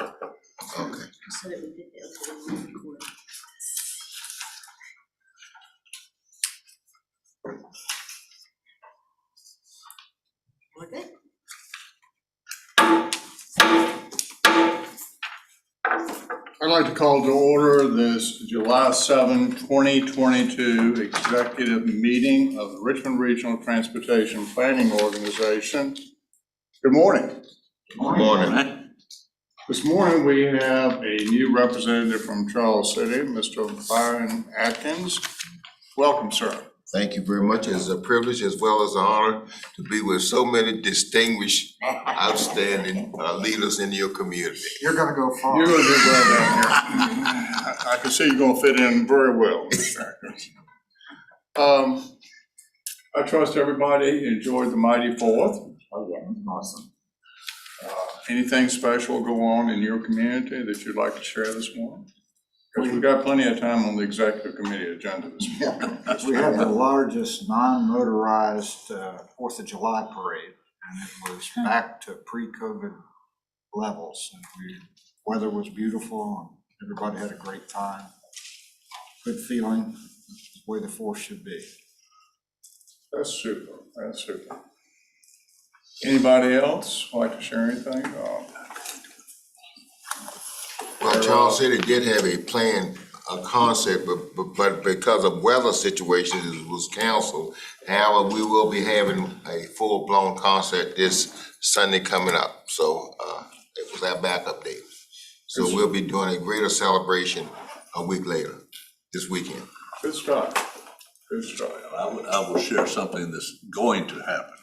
Okay. So that we did the recording. We're good. I'd like to call to order this July 7, 2022 executive meeting of the Richmond Regional Transportation Planning Organization. Good morning. Good morning. This morning we have a new representative from Charles City, Mr. Byron Atkins. Welcome, sir. Thank you very much. It's a privilege as well as an honor to be with so many distinguished, outstanding leaders in your community. You're gonna go far. You're going to do well down here. I can see you're going to fit in very well, Mr. Atkins. I trust everybody enjoyed the mighty 4th. Oh, yeah, awesome. Anything special go on in your community that you'd like to share this morning? Because we've got plenty of time on the executive committee agenda this morning. We have the largest non-motorized 4th of July parade, and it was back to pre-COVID levels. And weather was beautiful, and everybody had a great time. Good feeling, the way the 4th should be. That's super, that's super. Anybody else like to share anything? Well, Charles City did have a plan, a concept, but because of weather situations, it was canceled. However, we will be having a full-blown concert this Sunday coming up. So it was our backup date. So we'll be doing a greater celebration a week later, this weekend. Good stuff, good stuff. I will share something that's going to happen,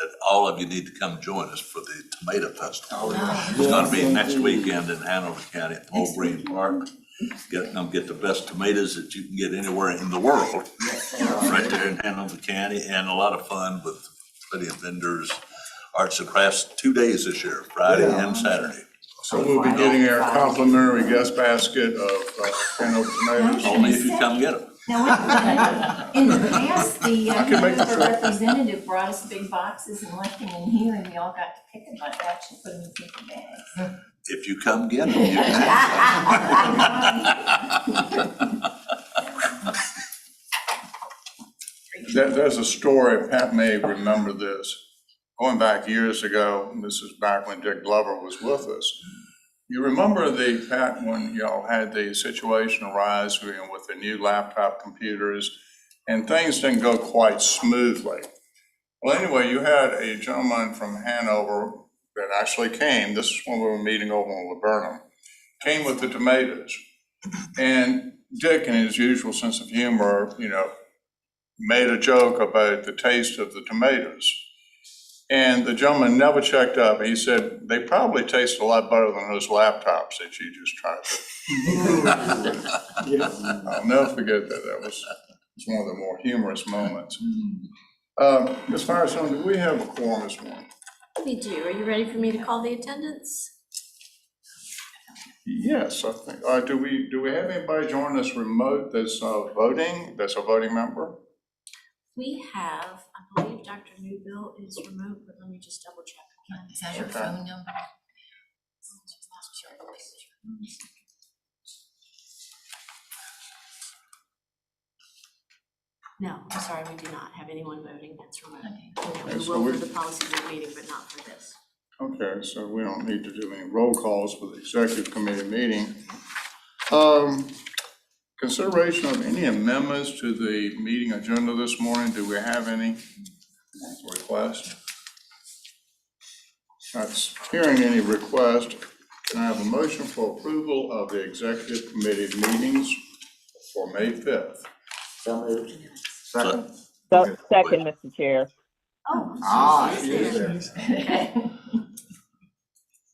that all of you need to come join us for the Tomato Festival. It's gonna be next weekend in Hanover County at Old Green Park. Get the best tomatoes that you can get anywhere in the world, right there in Hanover County, and a lot of fun with plenty of vendors, arts and crafts, 2 days this year, Friday and Saturday. So we'll be getting our complimentary guest basket of Hanover tomatoes. Only if you come get them. Now, in the past, the can make the Hanover trip. representative brought us big boxes and left them in here, and we all got to pick them, but actually put them in paper bags. If you come get them, you can. There's a story, Pat may remember this, going back years ago, and this is back when Dick Glover was with us. You remember Pat, when y'all had the situation arise with the new laptop computers, and things didn't go quite smoothly. Well, anyway, you had a gentleman from Hanover that actually came, this is when we were meeting over in Laburnum, came with the tomatoes. And Dick, in his usual sense of humor, made a joke about the taste of the tomatoes. And the gentleman never checked up. He said, they probably taste a lot better than those laptops that you just tried. I'll never forget that. That was one of the more humorous moments. Ms. Firestone, do we have a quorum this morning? We do. Are you ready for me to call the attendance? Yes, I think. Do we have anybody join us remote that's voting, that's a voting member? We have, I believe Dr. Newbill is remote, but let me just double check again. Is that your Okay. phone number? No, I'm sorry, we do not have anyone voting that's remote. Okay, We so will we- for the policy board meeting, but not for this. Okay, so we don't need to do any roll calls for the executive committee meeting. Consideration of any amendments to the meeting agenda this morning. Do we have any requests? Not hearing any request. Can I have a motion for approval of the executive committee meetings for May 5th? Second? Second, Mr. Chair. Oh, He she's is there.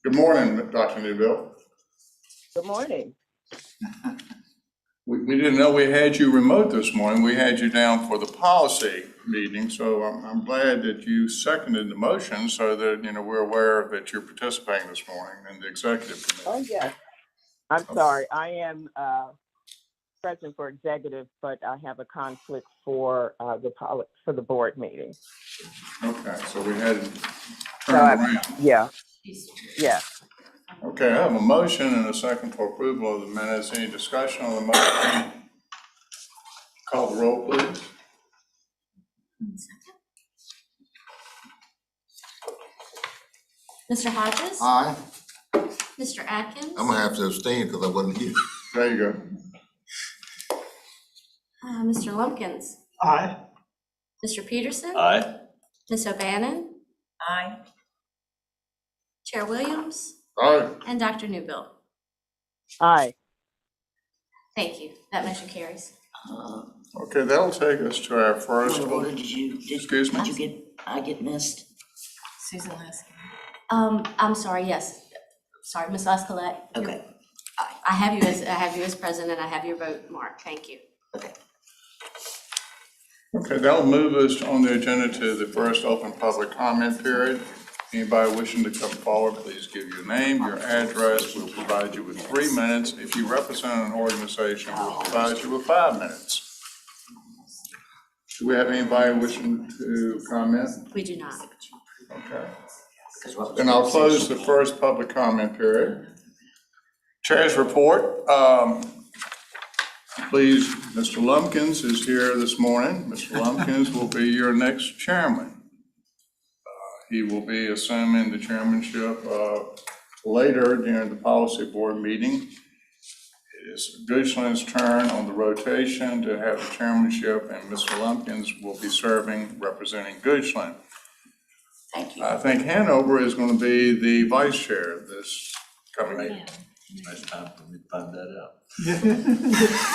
Good morning, Dr. Newbill. Good morning. We didn't know we had you remote this morning. We had you down for the policy meeting, so I'm glad that you seconded the motion so that, we're aware that you're participating this morning in the executive committee. Oh, yes. I'm sorry. I am present for executive, but I have a conflict for the board meeting. Okay, so we had to So turn around. yeah. Yeah. Okay, I have a motion and a second for approval of the minutes. Any discussion on the motion? Call the roll, please. Mr. Hodges? Aye. Mr. Atkins? I'm gonna have to abstain because I wasn't here. There you go. Mr. Lumpkins? Aye. Mr. Peterson? Aye. Ms. O'Bannon? Aye. Chair Williams? All right, And Dr. Newbill? Aye. Thank you. That motion carries. okay, that'll take us to our first. Point of order, Excuse me? I get missed? Susan Liskey. I'm sorry, yes. Sorry, Ms. Escalette. Okay, I have you as president. I have your vote, Mark. Thank you. okay. Okay, that'll move us on the agenda to the first open public comment period. Anybody wishing to come forward, please give your name, your address. We'll provide you with 3 minutes. If you represent an organization, we'll provide you with 5 minutes. Do we have anybody wishing to comment? We do not. Okay. Then I'll close the first public comment period. Chair's report. Please, Mr. Lumpkins is here this morning. Mr. Lumpkins will be your next chairman. He will be assuming the chairmanship later during the policy board meeting. It is Goochland's turn on the rotation to have the chairmanship, and Mr. Lumpkins will be serving representing Goochland. Thank you. I think Hanover is going to be the vice chair this coming meeting. Nice time for me to find that out.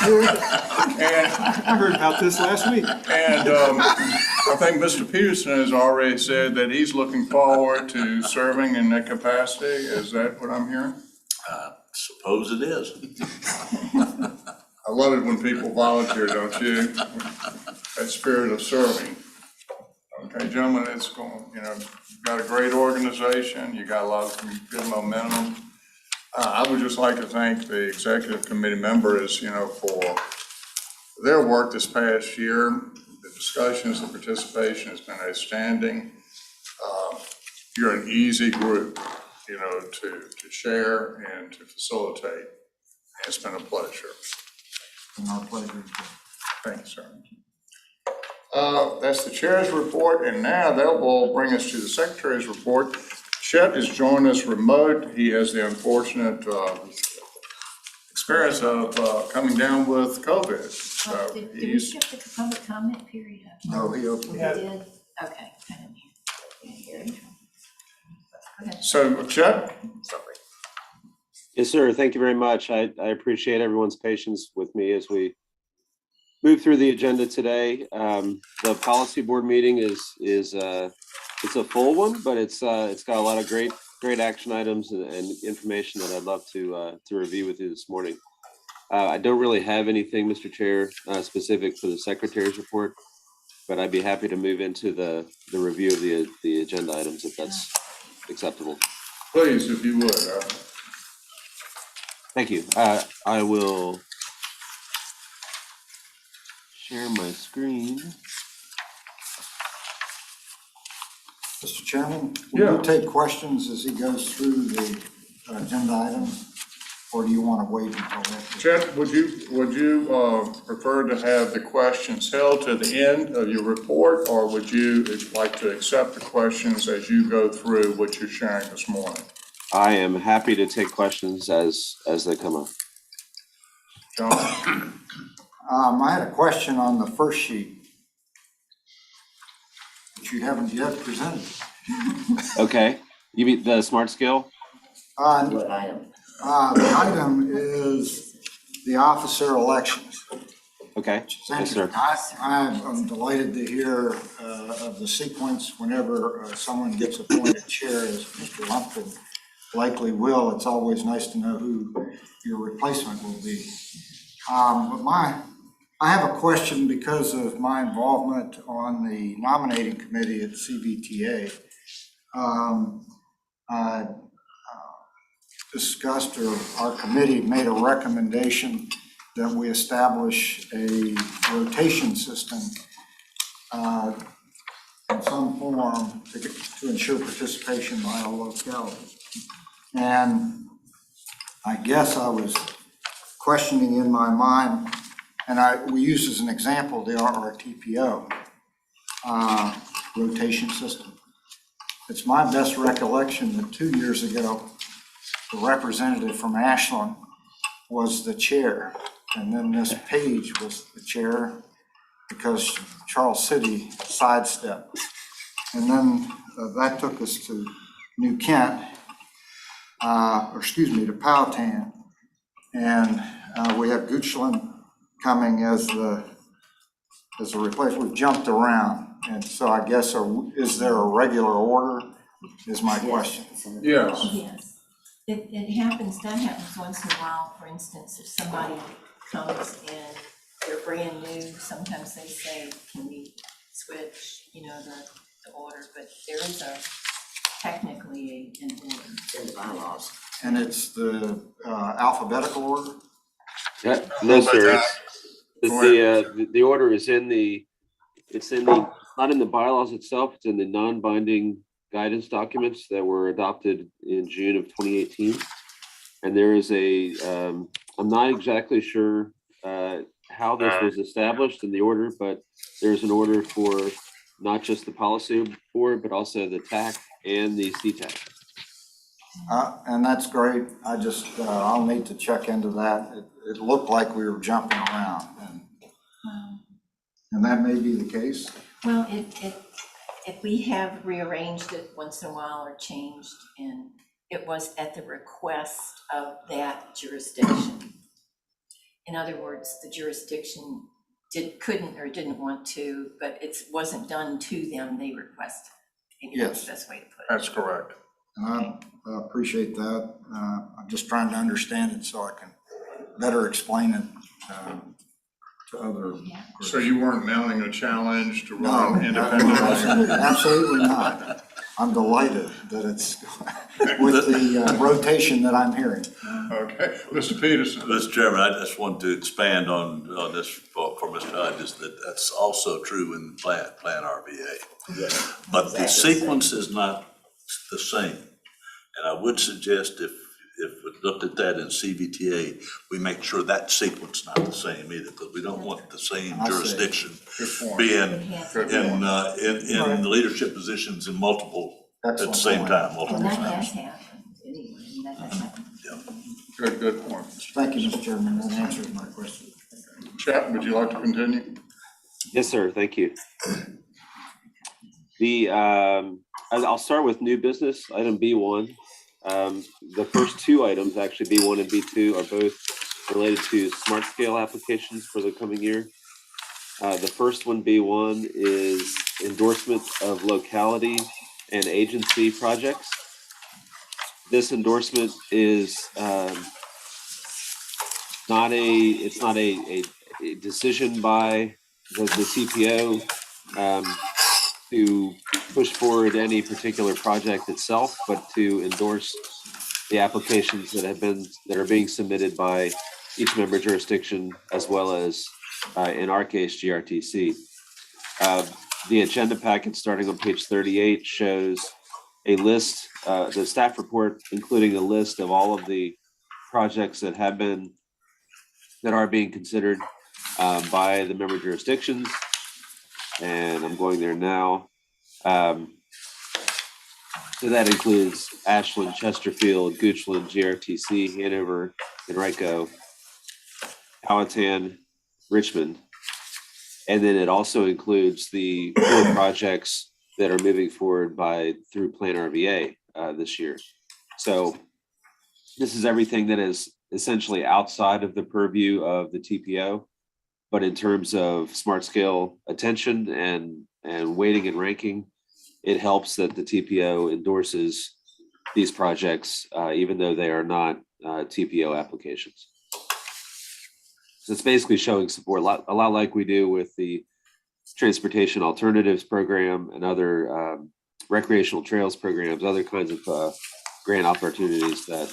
And, I heard about this last week. and I think Mr. Peterson has already said that he's looking forward to serving in that capacity. Is that what I'm hearing? Suppose it is. I love it when people volunteer, don't you? That spirit of serving. Okay, gentlemen, it's going, you've got a great organization, you got a lot of good momentum. I would just like to thank the executive committee members, for their work this past year. The discussions, the participation has been outstanding. You're an easy group, to share and to facilitate. It's been a pleasure. Our pleasure. Thank you, sir. That's the chair's report, and now that will bring us to the secretary's report. Chet has joined us remote. He has the unfortunate experience of coming down with COVID. So Did we he's, skip the public comment period? No, he opened We it. did? Okay, I didn't hear it. Go ahead. so Chet, Yes, sir. Thank you very much. I appreciate everyone's patience with me as we move through the agenda today. The policy board meeting is it's a full one, but it's got a lot of great action items and information that I'd love to review with you this morning. I don't really have anything, Mr. Chair, specific for the secretary's report, but I'd be happy to move into the review of the agenda items if that's acceptable. please, if you would. Thank you. I will share my screen. Mr. Chairman, Yeah. will you take questions as he goes through the agenda items? Or do you want to wait until after? Chet, would you prefer to have the questions held to the end of your report, or would you like to accept the questions as you go through what you're sharing this morning? I am happy to take questions as they come up. John? I had a question on the first sheet, which you haven't yet presented. Okay, you mean the smart scale? What item? The item is the officer elections. Okay, yes, sir. I'm delighted to hear of the sequence whenever someone gets appointed chair, as Mr. Lumpkin likely will. It's always nice to know who your replacement will be. But I have a question because of my involvement on the nominating committee at CVTA. I discussed, or our committee made a recommendation that we establish a rotation system in some form to ensure participation by all localities. And I guess I was questioning in my mind, and we use as an example the RRTPO rotation system. It's my best recollection that 2 years ago, the representative from Ashland was the chair, and then this Page was the chair because Charles City sidestepped. And then that took us to New Kent, to Powhatan. And we have Goochland coming as a replacement. We've jumped around. And so I guess, is there a regular order is my question. Yes. Yes. It happens, that happens once in a while. For instance, if somebody comes and they're brand new, sometimes they say, can we switch, the order, but there is technically an order. It's in the bylaws. And it's the alphabetical order? No, sir, Go the order is not in the bylaws itself, it's in the non-binding guidance documents that were adopted in June of 2018. And there is I'm not exactly sure how this was established in the order, but there's an order for not just the policy board, but also the TAC and the CTAC. And that's great. I just, I'll need to check into that. It looked like we were jumping around, and that may be the case. Well, if we have rearranged it once in a while or changed, and it was at the request of that jurisdiction. In other words, the jurisdiction couldn't or didn't want to, but it wasn't done to them, they requested. Maybe that's the best way to put it. That's correct. And I appreciate that. I'm just trying to understand it so I can better explain it to other groups. So you weren't mounting a challenge to No, run independently? absolutely not. I'm delighted that it's with the rotation that I'm hearing. Okay, Mr. Peterson. Mr. Chairman, I just want to expand on this for Mr. Hodges, that's also true in Plan RVA. Yes. But the Exactly. sequence is not the same. And I would suggest if we looked at that in CVTA, we make sure that sequence not the same either, because we don't want the same I see. jurisdiction Good point. being It has Good to be. in leadership positions in multiple, at the Excellent same point. time, And multiple that times. has happened anyway, and that has happened. Good point. Thank you, Mr. Chairman. That answers my question. Chat, would you like to continue? Yes, sir, thank you. I'll start with new business, item B1. The first two items, actually B1 and B2, are both related to smart scale applications for the coming year. The first one, B1, is endorsement of locality and agency projects. This endorsement is not a decision by the TPO to push forward any particular project itself, but to endorse the applications that are being submitted by each member jurisdiction, as well as in our case, GRTC. The agenda packet starting on page 38 shows a list, the staff report, including a list of all of the projects that are being considered by the member jurisdictions. And I'm going there now. So that includes Ashland, Chesterfield, Goochland, GRTC, Hanover, Henrico, Powhatan, Richmond. And then it also includes the 4 projects that are moving forward through Plan RVA this year. So this is everything that is essentially outside of the purview of the TPO, but in terms of smart scale attention and weighting and ranking, it helps that the TPO endorses these projects, even though they are not TPO applications. So it's basically showing support, a lot like we do with the Transportation Alternatives Program and other recreational trails programs, other kinds of grant opportunities that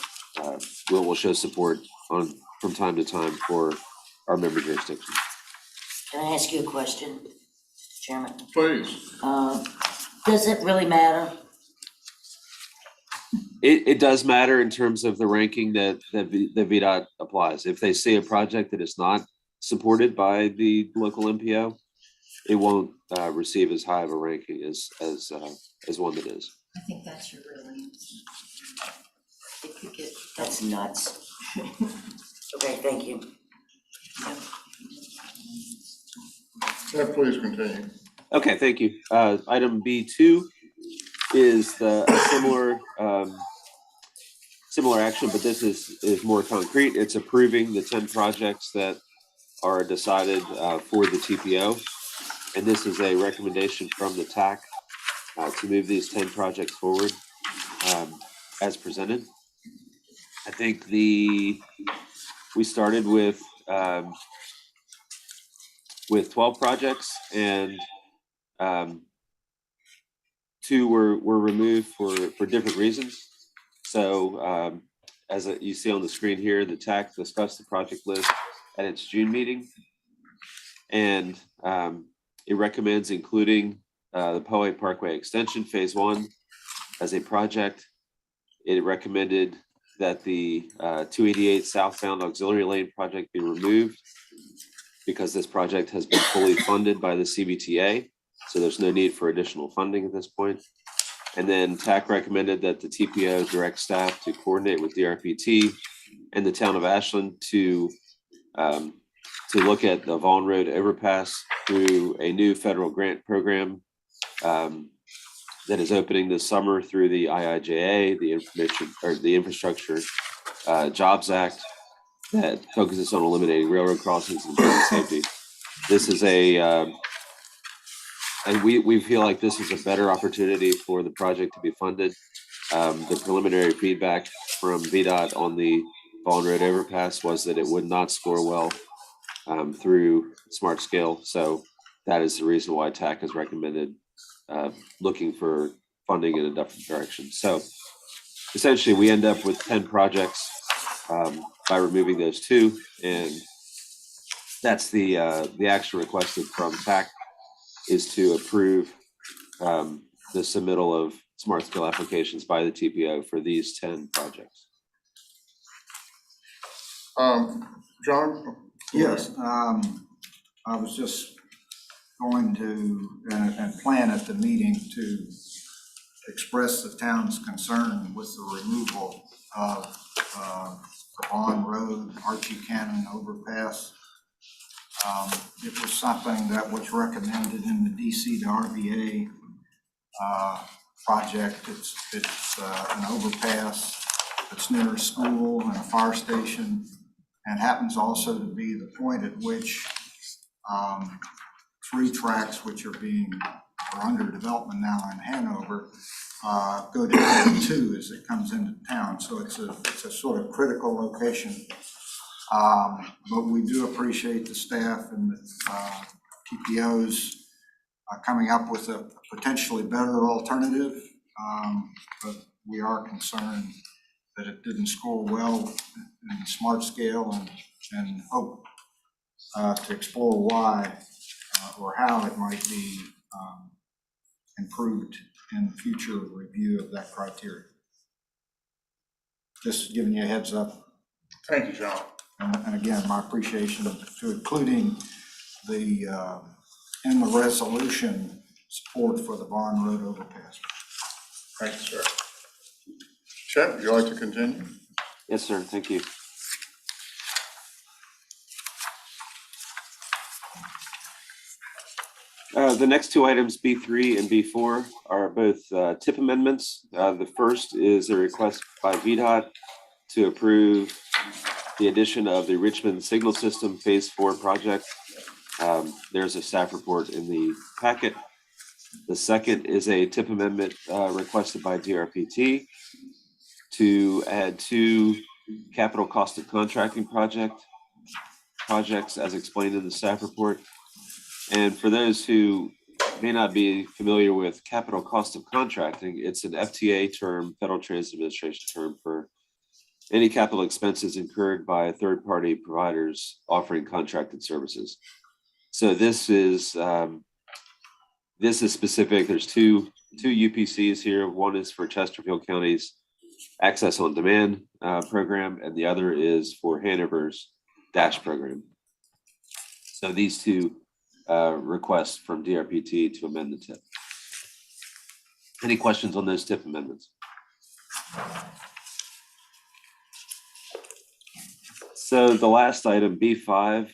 will show support from time to time for our member jurisdictions. Can I ask you a question, Mr. Chairman? Please. Does it really matter? It does matter in terms of the ranking that VDOT applies. If they see a project that is not supported by the local MPO, it won't receive as high of a ranking as one that is. I think that's your real answer. It could get. That's nuts. Okay, thank you. Yeah, please continue. Okay, thank you. Item B2 is a similar action, but this is more concrete. It's approving the 10 projects that are decided for the TPO. And this is a recommendation from the TAC to move these 10 projects forward as presented. I think we started with 12 projects, and 2 were removed for different reasons. So as you see on the screen here, the TAC discussed the project list at its June meeting, and it recommends including the Poway Parkway Extension Phase 1 as a project. It recommended that the 288 southbound auxiliary lane project be removed because this project has been fully funded by the CBTA, so there's no need for additional funding at this point. And then TAC recommended that the TPO direct staff to coordinate with DRPT and the town of Ashland to look at the Vaughn Road overpass through a new federal grant program that is opening this summer through the IIJA, the Infrastructure Jobs Act, that focuses on eliminating railroad crossings and traffic safety. This is and we feel like this is a better opportunity for the project to be funded. The preliminary feedback from VDOT on the Vaughn Road overpass was that it would not score well through Smart Scale. So that is the reason why TAC has recommended looking for funding in a different direction. So essentially we end up with 10 projects by removing those 2, and that's the action requested from TAC, is to approve the submittal of Smart Scale applications by the TPO for these 10 projects. John? Yes, I was just going to, and plan at the meeting to express the town's concern with the removal of the Vaughn Road, Archie Cannon overpass. It was something that was recommended in the DC to RVA project. It's an overpass that's near a school and a fire station, and happens also to be the point at which 3 tracks, which are under development now in Hanover, go down to 2 as it comes into town. So it's a sort of critical location. But we do appreciate the staff and the TPOs coming up with a potentially better alternative. But we are concerned that it didn't score well in the Smart Scale, and hope to explore why or how it might be improved in future review of that criteria. Just giving you a heads up. Thank you, John. And again, my appreciation to including in the resolution support for the Vaughn Road overpass. Thank you, sir. Chet, would you like to continue? Yes, sir. Thank you. The next 2 items, B3 and B4, are both TIP amendments. The first is a request by VDOT to approve the addition of the Richmond Signal System Phase 4 project. There's a staff report in the packet. The second is a TIP amendment requested by DRPT to add 2 capital cost of contracting projects as explained in the staff report. And for those who may not be familiar with capital cost of contracting, it's an FTA term, Federal Transit Administration term, for any capital expenses incurred by third-party providers offering contracted services. So this is specific. There's two UPCs here. One is for Chesterfield County's Access on Demand program, and the other is for Hanover's DASH program. So these two requests from DRPT to amend the TIP. Any questions on those TIP amendments? So the last item, B5,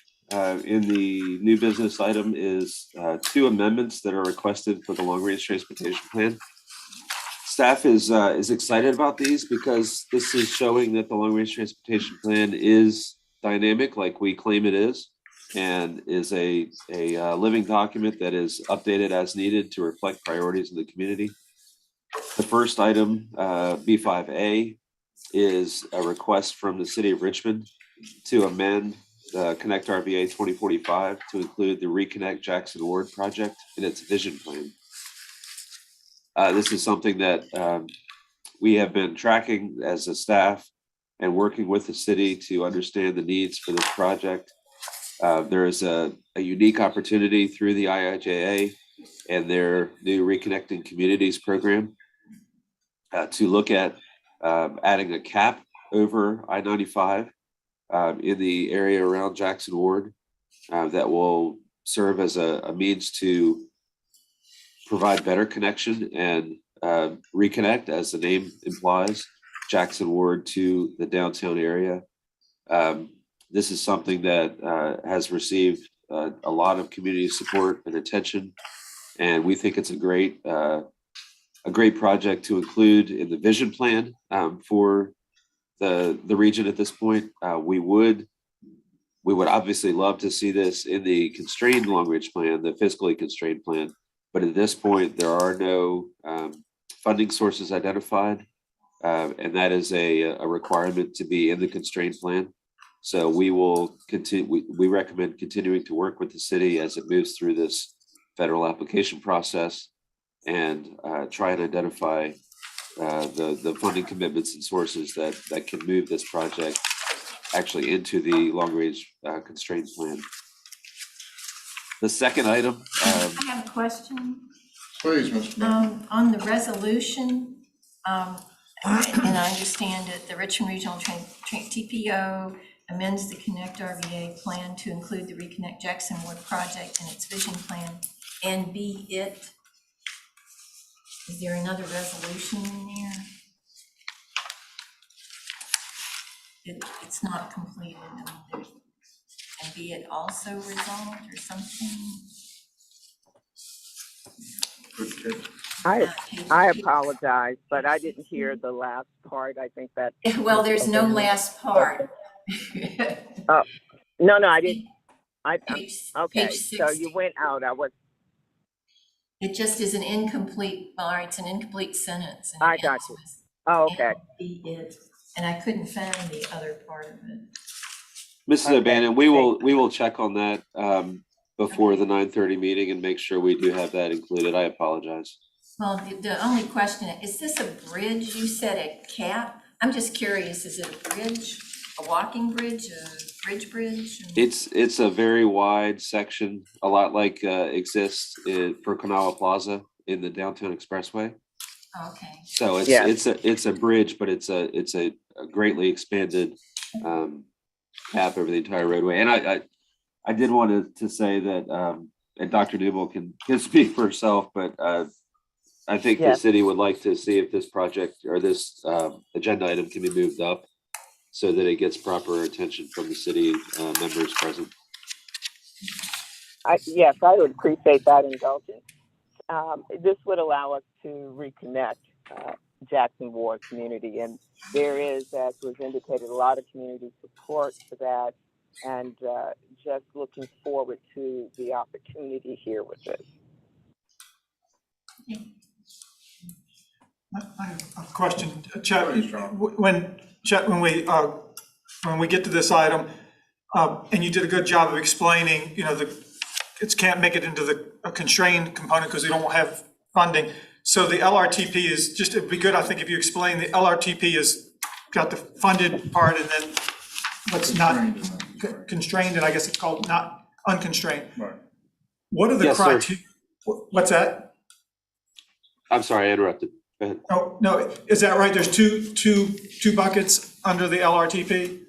in the new business item is 2 amendments that are requested for the long-range transportation plan. Staff is excited about these because this is showing that the long-range transportation plan is dynamic, like we claim it is, and is a living document that is updated as needed to reflect priorities in the community. The first item, B5A, is a request from the City of Richmond to amend the Connect RVA 2045 to include the Reconnect Jackson Ward project in its vision plan. This is something that we have been tracking as a staff and working with the city to understand the needs for this project. There is a unique opportunity through the IIJA and their new Reconnecting Communities program to look at adding a cap over I-95 in the area around Jackson Ward that will serve as a means to provide better connection and reconnect, as the name implies, Jackson Ward to the downtown area. This is something that has received a lot of community support and attention, and we think it's a great project to include in the vision plan for the region at this point. We would obviously love to see this in the constrained long range plan, the fiscally constrained plan, but at this point there are no funding sources identified, and that is a requirement to be in the constrained plan. So we will continue. We recommend continuing to work with the city as it moves through this federal application process and try and identify the funding commitments and sources that can move this project actually into the long-range constraint plan. The second item. I have a question. Please, Mr. Mayor. On the resolution, and I understand it, the Richmond Regional TPO amends the Connect RVA plan to include the Reconnect Jackson Ward project in its vision plan, and be it. Is there another resolution in there? It's not completed, and be it also resolved or something? I apologize, but I didn't hear the last part. I think that. Well, there's no last part. No, I didn't. Okay, Page so you went out. It just is an incomplete, it's an incomplete sentence. I got you. Oh, okay. Be it, and I couldn't find the other part of it. Mrs. O'Bannon, we will check on that before the 9:30 meeting and make sure we do have that included. I apologize. Well, the only question, is this a bridge? You said a cap? I'm just curious, is it a bridge, a walking bridge, a bridge? It's a very wide section, a lot like exists for Kanawha Plaza in the downtown expressway. Okay. So it's a bridge, but it's a greatly expanded path over the entire roadway. And I did want to say that, and Dr. Newell can speak for herself, but I think the city would like to see if this project or this agenda item can be moved up so that it gets proper attention from the city members present. Yes, I would appreciate that indulgence. This would allow us to reconnect Jackson Ward community, and there is, as was indicated, a lot of community support for that, and just looking forward to the opportunity here with this. I have a question, Chet. When we get to this item, and you did a good job of explaining, it can't make it into a constrained component because we don't have funding. So the LRTP is just, it'd be good, I think, if you explain the LRTP has got the funded part and then what's not constrained, and I guess it's called not unconstrained. Right. What are the Yes, criteria? What's that? I'm sorry, I interrupted. Oh, no, is that right? There's two buckets under the LRTP?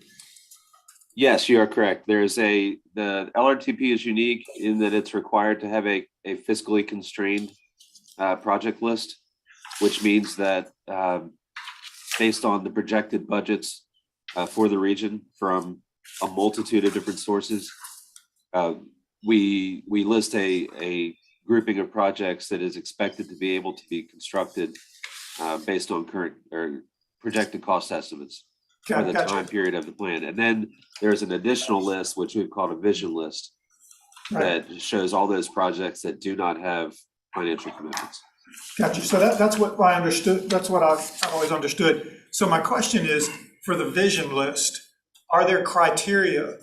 Yes, you are correct. The LRTP is unique in that it's required to have a fiscally constrained project list, which means that based on the projected budgets for the region from a multitude of different sources, we list a grouping of projects that is expected to be able to be constructed based on current or projected cost estimates for the time period of the plan. And then there's an additional list, which we've called a vision list, Right. that shows all those projects that do not have financial commitments. Gotcha. So that's what I understood. That's what I've always understood. So my question is, for the vision list, are there criteria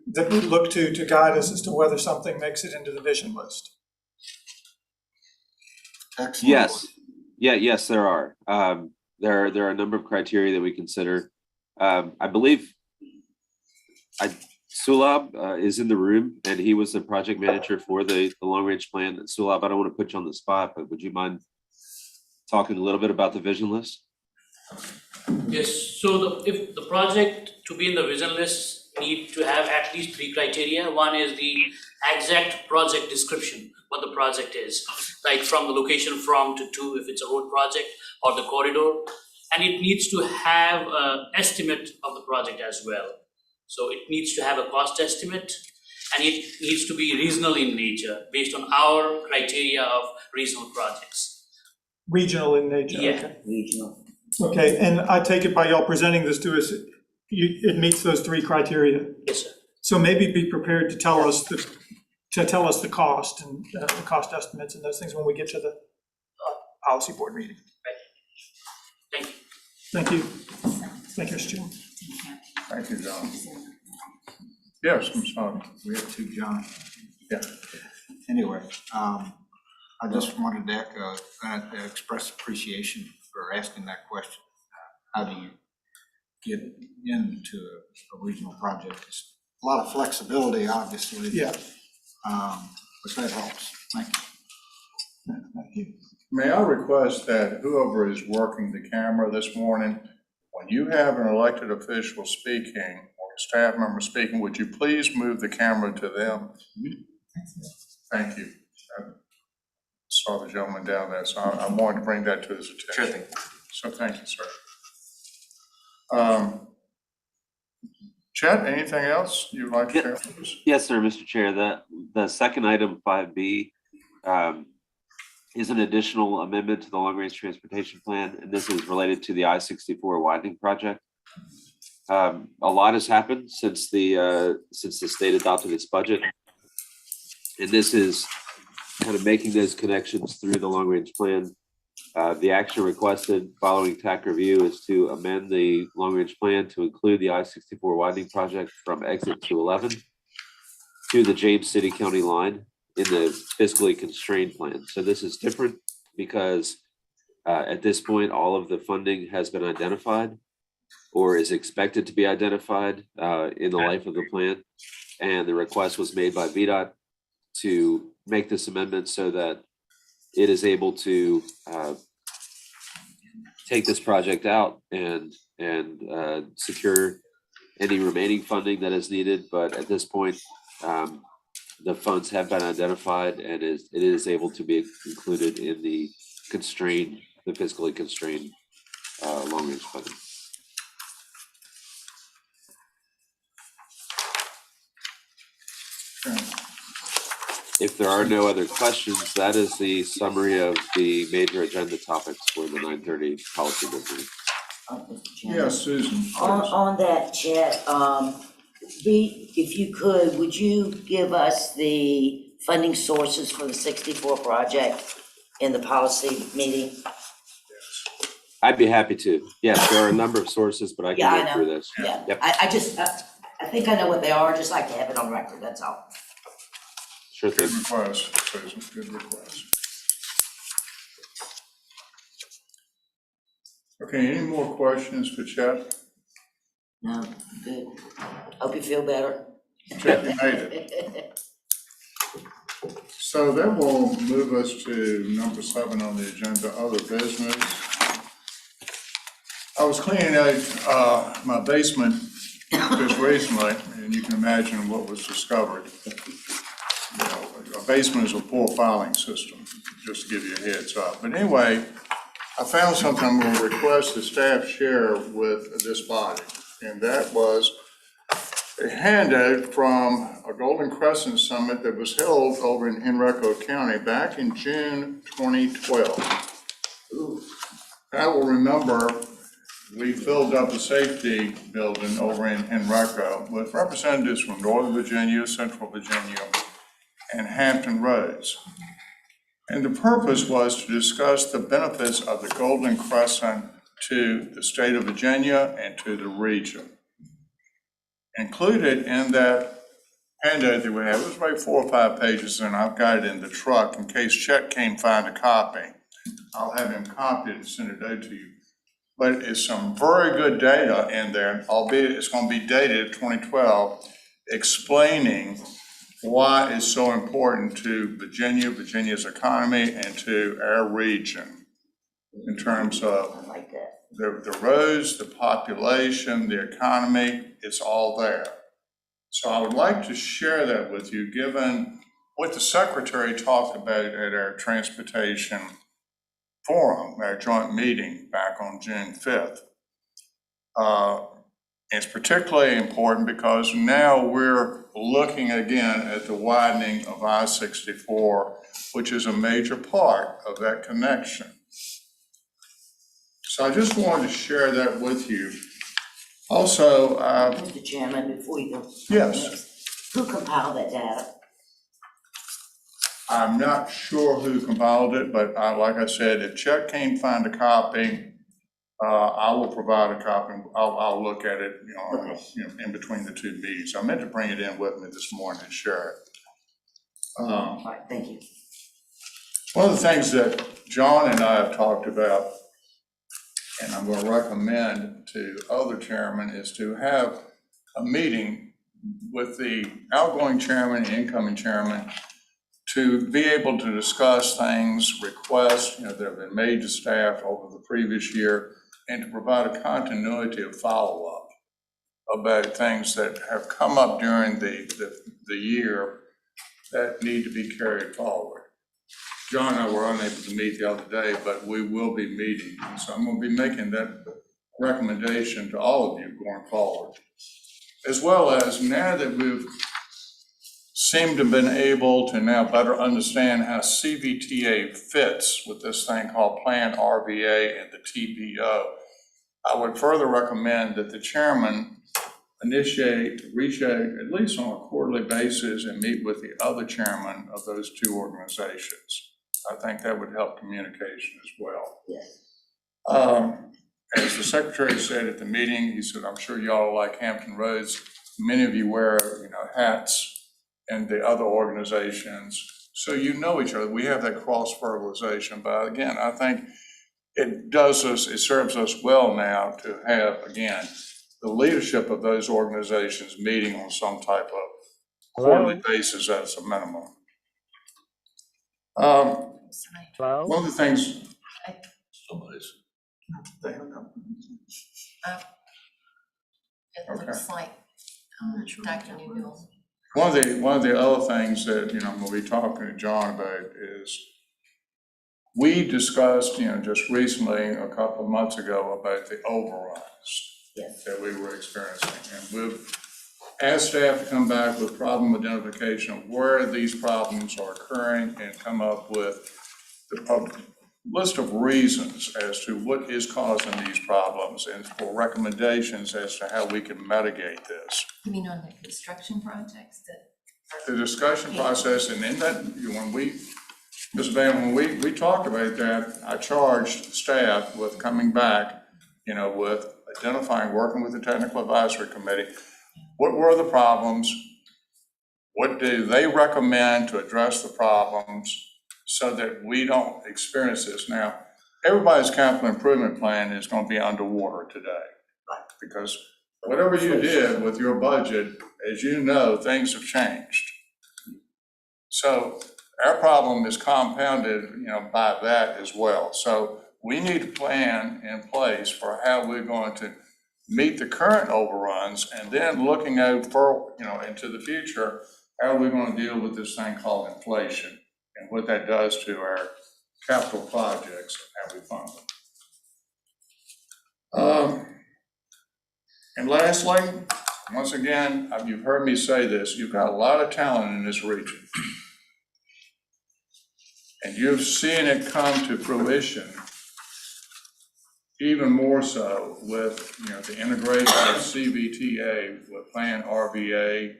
that we look to guide us as to whether something makes it into the vision list? Excellent. Yes. Yes, there are. There are a number of criteria that we consider. I believe Sulab is in the room, and he was the project manager for the long range plan. Sulab, I don't want to put you on the spot, but would you mind talking a little bit about the vision list? Yes, so if the project to be in the vision list need to have at least 3 criteria. One is the exact project description, what the project is, like from the location from to if it's a road project or the corridor. And it needs to have an estimate of the project as well. So it needs to have a cost estimate, and it needs to be regional in nature based on our criteria of regional projects. Regional in nature? Yeah. Okay. Regional. Okay, and I take it by y'all presenting this to us, it meets those 3 criteria? Yes, sir. So maybe be prepared to tell us the cost and the cost estimates and those things when we get to the policy board meeting. Thank you. Thank you. Thank you, Mr. Chairman. Thank you, John. Yes, I'm sorry. We have 2 John. Yeah. Anyway, I just wanted to echo, express appreciation for asking that question. How do you get into a regional project? It's a lot of flexibility, obviously. Yeah. But that helps. Thank you. Thank you. May I request that whoever is working the camera this morning, when you have an elected official speaking or a staff member speaking, would you please move the camera to them? Thank you. I saw the gentleman down there, so I wanted to bring that to his attention. Sure thing. So thank you, sir. Chet, anything else you'd like to share with us? Yes, sir, Mr. Chair. The second item, 5B, is an additional amendment to the long-range transportation plan, and this is related to the I-64 widening project. A lot has happened since the state adopted its budget, and this is kind of making those connections through the long-range plan. The action requested following TAC review is to amend the long-range plan to include the I-64 widening project from exit 211 to the James City County line in the fiscally constrained plan. So this is different because at this point, all of the funding has been identified or is expected to be identified in the life of the plan. And the request was made by VDOT to make this amendment so that it is able to take this project out and secure any remaining funding that is needed. But at this point, the funds have been identified and it is able to be included in the fiscally constrained long-range funding. If there are no other questions, that is the summary of the major agenda topics for the 9:30 policy board meeting. Mr. Chairman. Yes, Susan. On that, Chet, if you could, would you give us the funding sources for the 64 project in the policy meeting? I'd be happy to. Yes, there are a number of sources, but I Yeah, I can go know. through this. Yeah, Yep. I think I know what they are, just like to have it on record, that's all. Sure thing. Good request, Susan, good request. Okay, any more questions for Chet? No, good. Hope you feel better. Chet, you made it. So that will move us to number 7 on the agenda, other business. I was cleaning out my basement just recently, and you can imagine what was discovered. You know, a basement is a poor filing system, just to give you a heads up. But anyway, I found something I'm going to request the staff share with this body, and that was a handout from a Golden Crescent Summit that was held over in Henrico County back in June 2012. I will remember we filled up the safety building over in Henrico with representatives from Northern Virginia, Central Virginia, and Hampton Roads. And the purpose was to discuss the benefits of the Golden Crescent to the state of Virginia and to the region. Included in that handout that we have, it was about 4 or 5 pages, and I've got it in the truck in case Chet can't find a copy. I'll have him copy it and send it out to you. But it's some very good data in there, albeit it's going to be dated 2012, explaining why it's so important to Virginia, Virginia's economy, and to our region in terms of I like that. the roads, the population, the economy, it's all there. So I would like to share that with you, given what the secretary talked about at our transportation forum, our joint meeting back on June 5th. It's particularly important because now we're looking again at the widening of I-64, which is a major part of that connection. So I just wanted to share that with you. Also, Mr. Chairman, before you go. Yes. Who compiled that data? I'm not sure who compiled it, but like I said, if Chet can't find a copy, I will provide a copy. I'll look at it, in between the 2 meetings. I meant to bring it in with me this morning and share it. All right, thank you. One of the things that John and I have talked about, and I'm going to recommend to other chairmen, is to have a meeting with the outgoing chairman and incoming chairman to be able to discuss things, requests, that have been made to staff over the previous year, and to provide a continuity of follow-up about things that have come up during the year that need to be carried forward. John and I were unable to meet the other day, but we will be meeting. And so I'm going to be making that recommendation to all of you going forward. As well as now that we've seemed to have been able to now better understand how CVTA fits with this thing called Plan RVA and the TPO, I would further recommend that the chairman reach out at least on a quarterly basis and meet with the other chairman of those 2 organizations. I think that would help communication as well. Yes. As the secretary said at the meeting, he said, I'm sure y'all like Hampton Roads. Many of you wear, hats and the other organizations, so you know each other. We have that cross-fertilization, but again, I think it serves us well now to have, again, the leadership of those organizations meeting on some type of quarterly basis as a minimum. Hello? One of the things, Somebody's. It looks like Dr. Newbill. one of the other things that, I'm going to be talking to John about is we discussed, just recently, a couple of months ago, about the overruns that we were experiencing. And we've asked staff to come back with problem identification of where these problems are occurring and come up with the list of reasons as to what is causing these problems and for recommendations as to how we can mitigate this. You mean on the construction projects that? The discussion process, and in that, when Ms. Van, when we talked about that, I charged staff with coming back, with identifying, working with the technical advisory committee. What were the problems? What do they recommend to address the problems so that we don't experience this? Now, everybody's capital improvement plan is going to be underwater today. Because whatever you did with your budget, as you know, things have changed. So our problem is compounded, by that as well. So we need a plan in place for how we're going to meet the current overruns, and then looking out for, into the future, how we're gonna deal with this thing called inflation and what that does to our capital projects and how we fund them. And lastly, once again, you've heard me say this, you've got a lot of talent in this region. And you've seen it come to fruition even more so with, the integration of CVTA with Plan RVA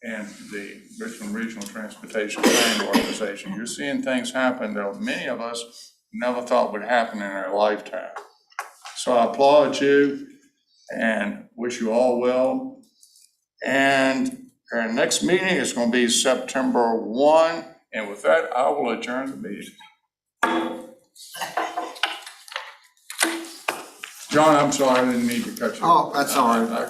and the Richmond Regional Transportation Planning Organization. You're seeing things happen that many of us never thought would happen in our lifetime. So I applaud you and wish you all well. And our next meeting is going to be September 1. And with that, I will adjourn the meeting. John, I'm sorry, I didn't mean to cut you. Oh, that's all right.